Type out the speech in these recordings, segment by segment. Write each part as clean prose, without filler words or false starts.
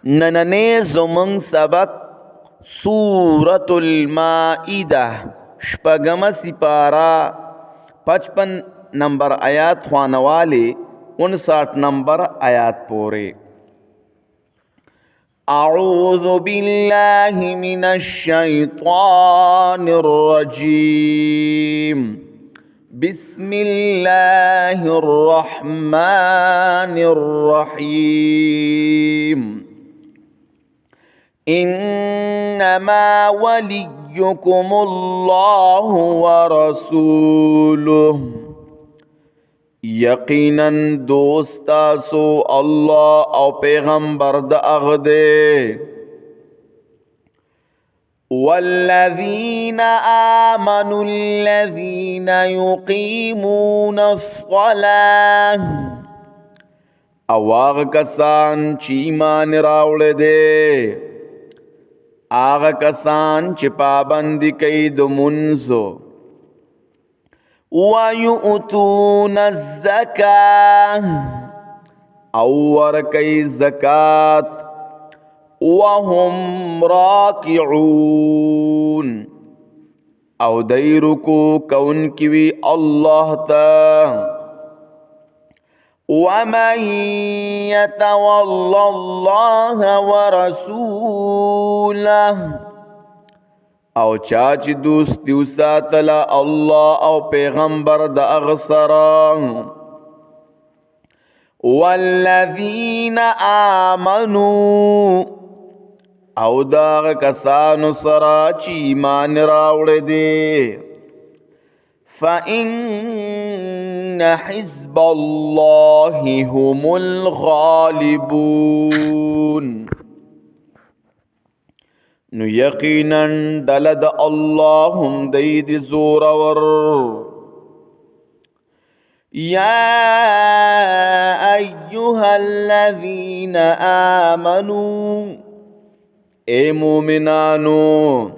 نننې زمونږ سبق سورة المائده شپږمه سپاره 55 نمبر آیات خوانواله 59 نمبر آیات پورې. اعوذ بالله من الشیطان الرجیم بسم الله الرحمن الرحیم. انما وليكم الله ورسوله. یقینا دوست تاسو الله او پیغمبر د هغه دی. والذین آمنوا الذین یقیمون الصلاة. او هغه کسان چې ایمان راوړی دی، هغه کسان چې پابندي کوي د منځو. وَيُؤْتُونَ الزَّكَاةَ. او ورکوي زکات. وَهُمْ راکعون. او دی رکوع کوونکي وي الله ته. وَمَن يَتَوَلَّ اللَّهَ وَرَسُولَهُ. او چا چې دوستي وساتله الله او پیغمبر د هغه سره. والذین آمنوا. او د هغه کسانو سره چې ایمان راوړی دی. فإن حزب الله هم الغالبون. نو یقینا ډله د الله هم دی د زورور. یا ایها الذین آمنوا. اے مومنانو،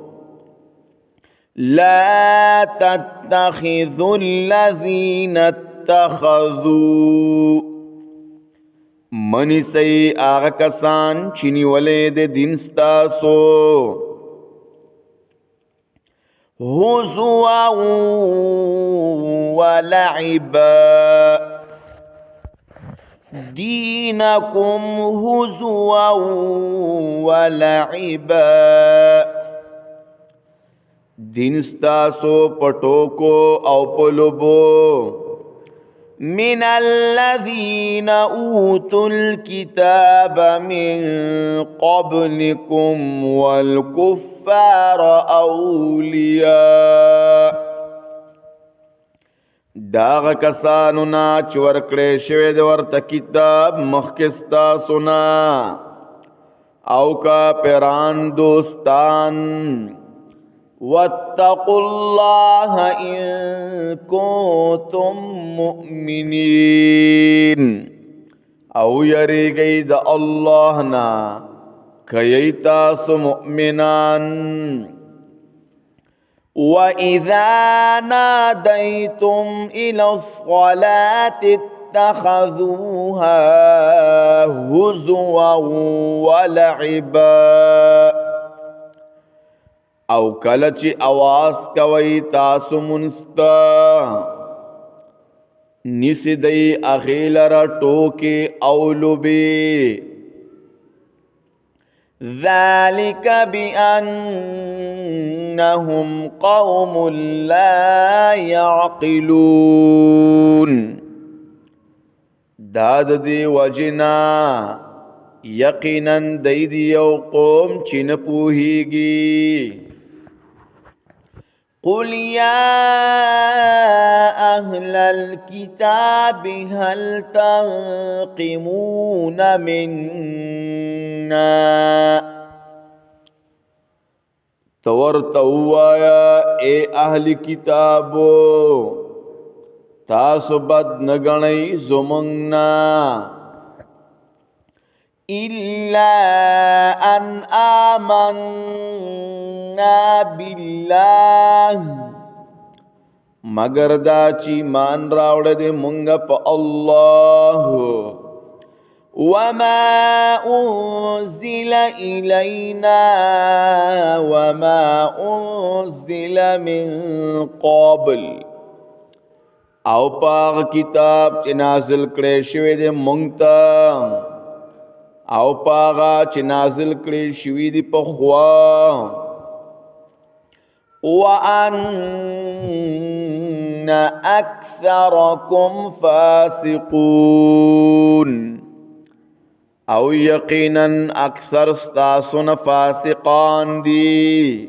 لا تتخذوا الذین اتخذوا. منی سی آغا کسان چینی ولی دے دین ستاسو هزوا ولعبا. دینکم هزوا ولعبا. دین ستاسو پټوکو او پلوبو. من الذين اوتوا الكتاب من قبلكم والكفار اولياء. داغ کسانو نا چې ورکړی شوی دی ورته کتاب مخکې ستاسو نه، او کافران دوستان. واتقوا الله إن كنتم مؤمنين. او یریږئ د الله نه کئ تاسو مؤمنان. وَإِذَا نَادَيْتُمْ إِلَى الصَّلَاةِ اتَّخَذُوهَا هُزُوًا وَلَعِبًا. او کله چې आवाज کوي تاسو منستا، نیسی دی اغیل را ټوکې او لوبې. ذَلِكَ بِأَنَّهُمْ قَوْمٌ لَا يَعْقِلُونَ. دا د دې وجنا یقینا دی یو قوم چې نه پوهیږي. قل يا أهل الكتاب هل تنقمون منا. تورته ووایه اے اهل کتابو، تاسو بد نه ګڼئ زموږ نه. إلا أن آمنا بالله. مگر دا چې مان راوړه دې مونږ په الله وما أنزل إلينا وما أنزل من قبل او پاغ کتاب چې نازل کړی شوی دی مونږ ته او پاغا چې نازل کړی شوی دی پخوا وَأَنَّ أَكْثَرَكُمْ فَاسِقُونَ او یقینا اکثر ستاسو نه فاسقان دي